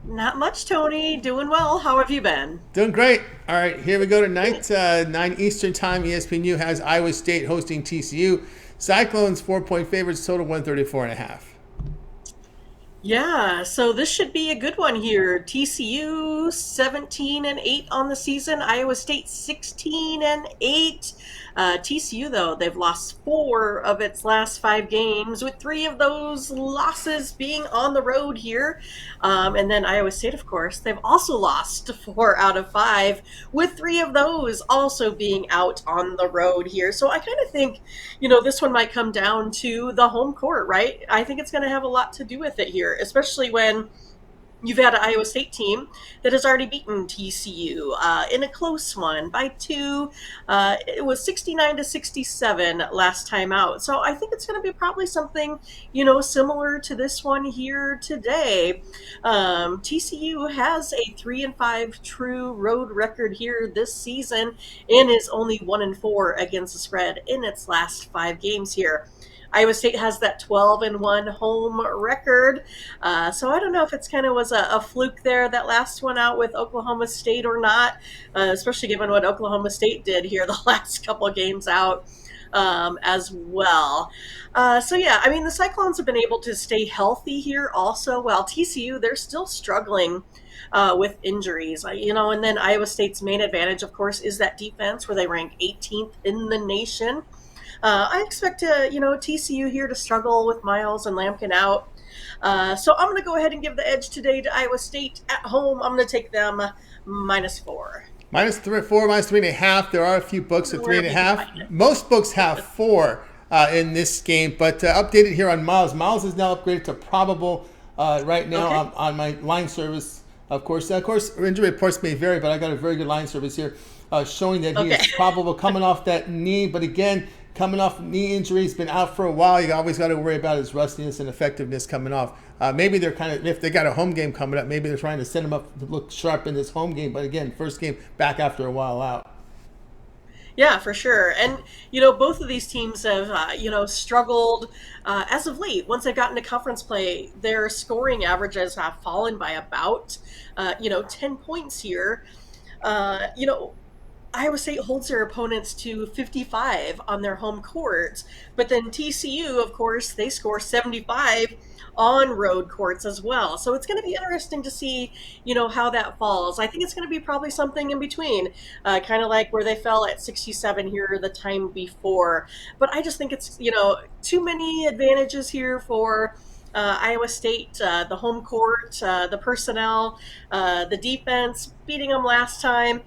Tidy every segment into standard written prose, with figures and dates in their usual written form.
Not much, Tony. Doing well. How have you been? Doing great. All right, here we go Great. tonight. 9 Eastern Time. ESPNU has Iowa State hosting TCU. Cyclones 4-point favorites, total 134 and a half. Yeah, so this should be a good one here. TCU 17-8 on the season. Iowa State 16-8. TCU though they've lost four of its last five games, with three of those losses being on the road here. And then Iowa State, of course, they've also lost four out of five, with three of those also being out on the road here. So I kind of think, this one might come down to the home court, right? I think it's going to have a lot to do with it here, especially when you've had an Iowa State team that has already beaten TCU in a close one by two. It was 69-67 last time out. So I think it's going to be probably something, similar to this one here today. TCU has a 3-5 true road record here this season and is only 1-4 against the spread in its last five games here. Iowa State has that 12-1 home record. So I don't know if it's kind of was a fluke there, that last one out with Oklahoma State or not, especially given what Oklahoma State did here the last couple of games out as well. So yeah, I mean, the Cyclones have been able to stay healthy here also, while TCU, they're still struggling with injuries. And then Iowa State's main advantage, of course, is that defense where they rank 18th in the nation. I expect TCU here to struggle with Miles and Lampkin out. So I'm going to go ahead and give the edge today to Iowa State at home. I'm going to take them -4. Minus three, four, minus 3.5. There are a few books at three and Wherever a you can half. find it. Most books have four in this game, but updated here on Miles. Miles is now upgraded to probable right now Okay. on my line service. Of course, injury reports may vary, but I got a very good line service here showing that he Okay. is probable coming off that knee. But again, coming off knee injury, he's been out for a while. You always got to worry about his rustiness and effectiveness coming off. Maybe they're kind of, if they got a home game coming up, maybe they're trying to set him up to look sharp in this home game. But again, first game back after a while out. Yeah, for sure. And, both of these teams have, struggled as of late. Once they've gotten to conference play, their scoring averages have fallen by about, 10 points here. Uh, you know, Iowa State holds their opponents to 55 on their home court, but then TCU, of course, they score 75 on road courts as well. So it's going to be interesting to see, how that falls. I think it's going to be probably something in between, kind of like where they fell at 67 here the time before. But I just think it's, too many advantages here for Iowa State, the home court, the personnel, the defense, beating them last time.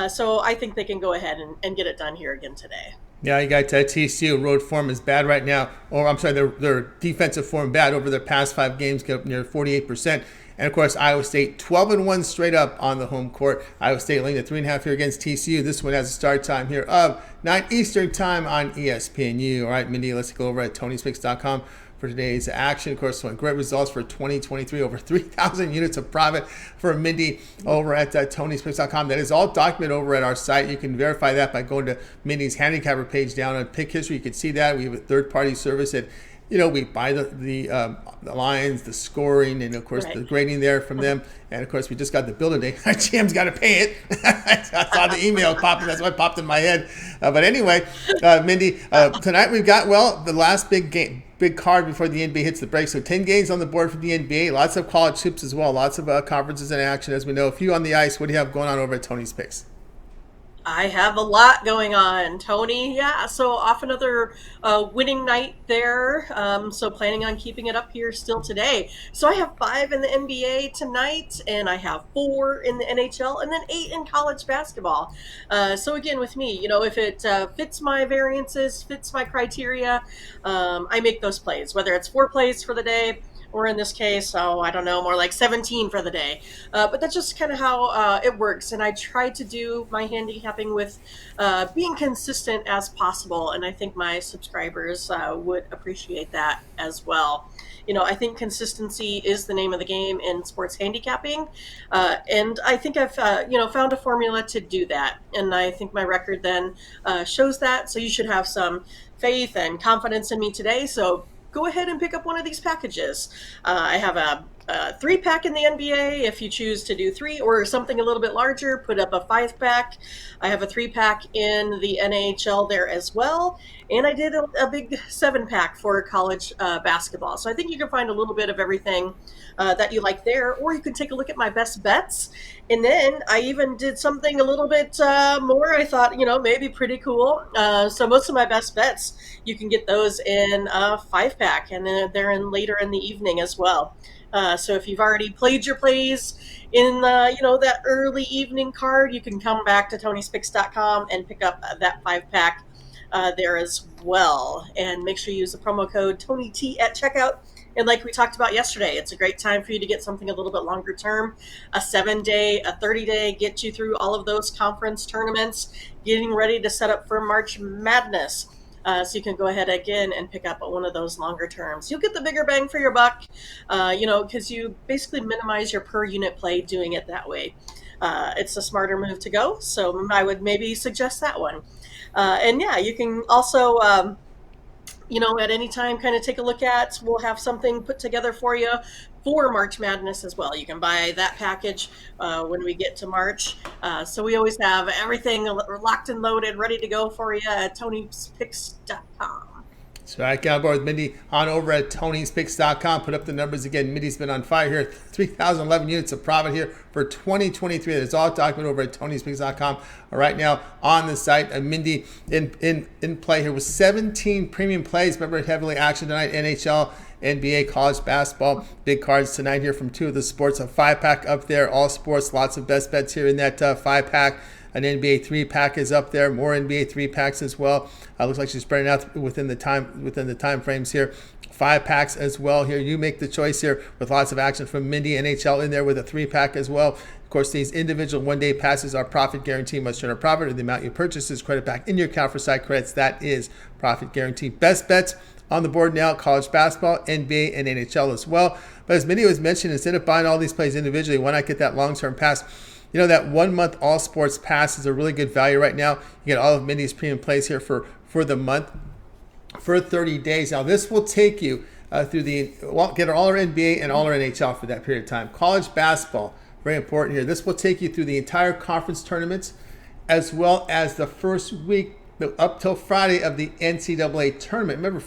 So I think they can go ahead and get it done here again today. Yeah, you got TCU road form is bad right now, or I'm sorry, their defensive form bad over their past five games, get up near 48%. And of course, Iowa State 12-1 straight up on the home court. Iowa State laying the 3.5 here against TCU. This one has a start time here of 9 Eastern Time on ESPNU. All right, Mindy, let's go over at TonySpicks.com for today's action. Of course, some great results for 2023, over 3,000 units of profit for Mindy over at TonySpicks.com. That is all documented over at our site. You can verify that by going to Mindy's handicapper page down on Pick History. You can see that. We have a third-party service that we buy the lines, the scoring, and of course the Right. grading there from them. And of course, we just got the bill today. Our GM's got to pay it. I saw the email popping. That's what popped in my head. But anyway, Mindy, tonight we've got the last big game. Big card before the NBA hits the break. So 10 games on the board for the NBA. Lots of college hoops as well. Lots of conferences in action, as we know. A few on the ice. What do you have going on over at Tony's Picks? I have a lot going on, Tony. Yeah, so off another winning night there. So planning on keeping it up here still today. So I have five in the NBA tonight, and I have four in the NHL, and then eight in college basketball. So again, with me, if it fits my variances, fits my criteria, I make those plays. Whether it's four plays for the day, or in this case, I don't know, more like 17 for the day. But that's just kind of how it works. And I try to do my handicapping with being consistent as possible. And I think my subscribers would appreciate that as well. I think consistency is the name of the game in sports handicapping. And I think I've, found a formula to do that. And I think my record then shows that. So you should have some faith and confidence in me today. So go ahead and pick up one of these packages. I have 3-pack in the NBA if you choose to do three, or something a little bit larger, put up a 5-pack. I have a 3-pack in the NHL there as well. And I did a big 7-pack for college basketball. So I think you can find a little bit of everything that you like there, or you can take a look at my best bets. And then I even did something a little bit more. I thought, maybe pretty cool. So most of my best bets, you can get those in a 5-pack, and then they're in later in the evening as well. So if you've already played your plays in that early evening card, you can come back to TonySpicks.com and pick up that 5-pack there as well. And make sure you use the promo code TonyT at checkout. And like we talked about yesterday, it's a great time for you to get something a little bit longer term. A 7-day, a 30-day, get you through all of those conference tournaments, getting ready to set up for March Madness. So you can go ahead again and pick up one of those longer terms. You'll get the bigger bang for your buck, because you basically minimize your per unit play doing it that way. It's a smarter move to go, so I would maybe suggest that one. And yeah, you can also, at any time kind of take a look at, we'll have something put together for you for March Madness as well. You can buy that package when we get to March. So we always have everything locked and loaded, ready to go for you at TonySpicks.com. So I got aboard with Mindy on over at TonySpicks.com. Put up the numbers again. Mindy's been on fire here. 3,011 units of profit here for 2023. That's all documented over at TonySpicks.com. Right now on the site, Mindy in play here with 17 premium plays. Remember, heavily action tonight. NHL, NBA, college basketball. Big cards tonight here from two of the sports. A 5-pack up there. All sports. Lots of best bets here in that 5-pack. An NBA 3-pack is up there. More NBA 3-packs as well. Looks like she's spreading out within the time frames here. 5-packs as well here. You make the choice here with lots of action from Mindy. NHL in there with a 3-pack as well. Of course, these individual one-day passes are profit guarantee. Must turn a profit, or the amount you purchase is credit back in your account for site credits. That is profit guarantee. Best bets on the board now: college basketball, NBA, and NHL as well. But as Mindy was mentioning, instead of buying all these plays individually, why not get that long-term pass? That 1 month all sports pass is a really good value right now. You get all of Mindy's premium plays here for the month for 30 days. Now this will take you through get all our NBA and all our NHL for that period of time. College basketball, very important here. This will take you through the entire conference tournaments, as well as the first week up till Friday of the NCAA tournament. Remember,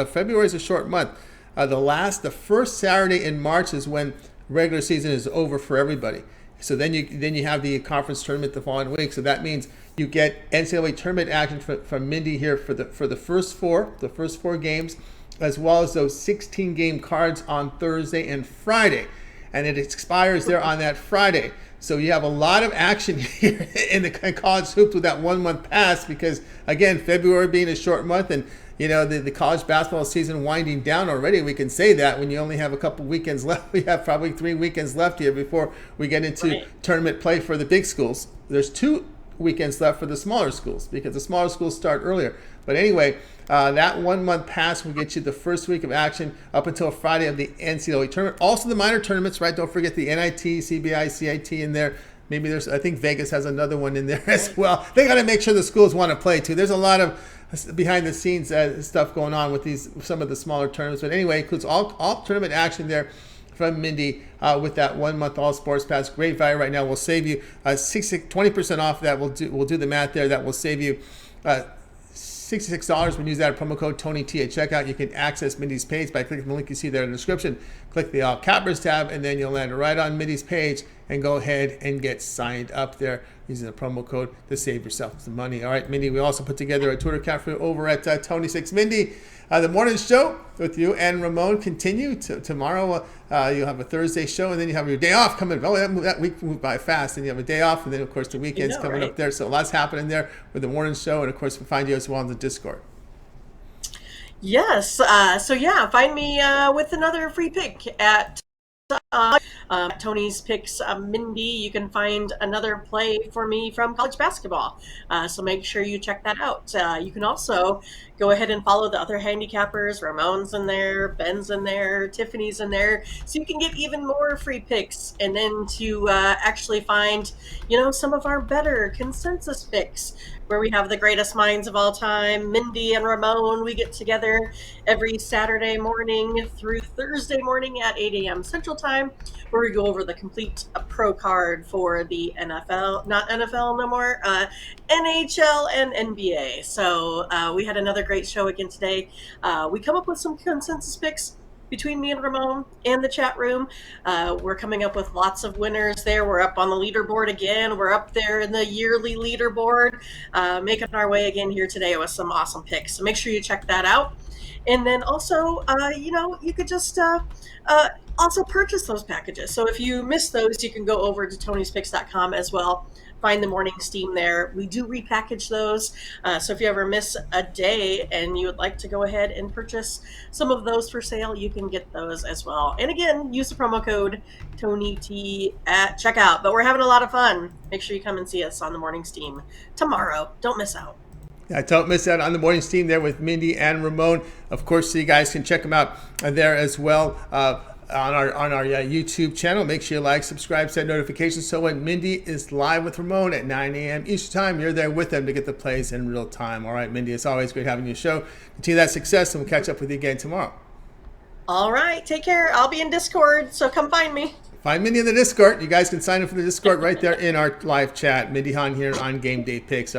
February is a short month. The first Saturday in March is when regular season is over for everybody. So then you have the conference tournament the following week. So that means you get NCAA tournament action from Mindy here for the first four games, as well as those 16 game cards on Thursday and Friday, and it expires there on that Friday. So you have a lot of action here in the college hoops with that 1 month pass, because again, February being a short month, and the college basketball season winding down already. We can say that when you only have a couple weekends left. We have probably 3 weekends left here before we get into tournament play for the big schools. There's 2 weekends left for the smaller schools, because the smaller schools start earlier. But anyway, that 1 month pass will get you the first week of action up until Friday of the NCAA tournament. Also the minor tournaments, right? Don't forget the NIT, CBI, CIT in there. Maybe I think Vegas has another one in there as well. They got to make sure the schools want to play too. There's a lot of behind the scenes stuff going on with some of the smaller tournaments. But anyway, includes all tournament action there from Mindy with that 1 month all sports pass. Great value right now. We'll save you 20% off that. We'll do the math there. That will save you $66 when you use that promo code TonyT at checkout. You can access Mindy's page by clicking the link you see there in the description. Click the All Cappers tab, and then you'll land right on Mindy's page and go ahead and get signed up there using the promo code to save yourself some money. All right, Mindy, we also put together a Twitter account for you over at Tony6Mindy. The morning show with you and Ramon continue tomorrow. You'll have a Thursday show, and then you have your day off coming. Oh, that week moved by fast. And you have a day off, and then, of course, the weekend's coming up there. So lots happening there with the morning show. And, of course, we'll find you as well on the Discord. Yes. So, yeah, find me with another free pick at Tony's Picks Mindy, you can find another play for me from college basketball. So make sure you check that out. You can also go ahead and follow the other handicappers. Ramon's in there, Ben's in there, Tiffany's in there. So you can get even more free picks. And then to actually find, some of our better consensus picks where we have the greatest minds of all time. Mindy and Ramon, we get together every Saturday morning through Thursday morning at 8 a.m. Central Time, where we go over the complete pro card for the NFL, not NFL no more, NHL and NBA. So we had another great show again today. We come up with some consensus picks between me and Ramon and the chat room. We're coming up with lots of winners there. We're up on the leaderboard again. We're up there in the yearly leaderboard, making our way again here today with some awesome picks. So make sure you check that out. And then also, you could just also purchase those packages. So if you miss those, you can go over to tonyspicks.com as well. Find the morning steam there. We do repackage those. So if you ever miss a day and you would like to go ahead and purchase some of those for sale, you can get those as well. And again, use the promo code TonyT at checkout. But we're having a lot of fun. Make sure you come and see us on the morning steam tomorrow. Don't miss out. Yeah, don't miss out on the morning steam there with Mindy and Ramon. Of course, so you guys can check them out there as well on our YouTube channel. Make sure you like, subscribe, set notifications so when Mindy is live with Ramon at 9 a.m. each time, you're there with them to get the plays in real time. All right, Mindy, it's always great having you on the show. Continue that success, and we'll catch up with you again tomorrow. All right, take care. I'll be in Discord, so come find me. Find Mindy in the Discord. You guys can sign up for the Discord right there in our live chat. Mindy Hahne here on Game Day Picks.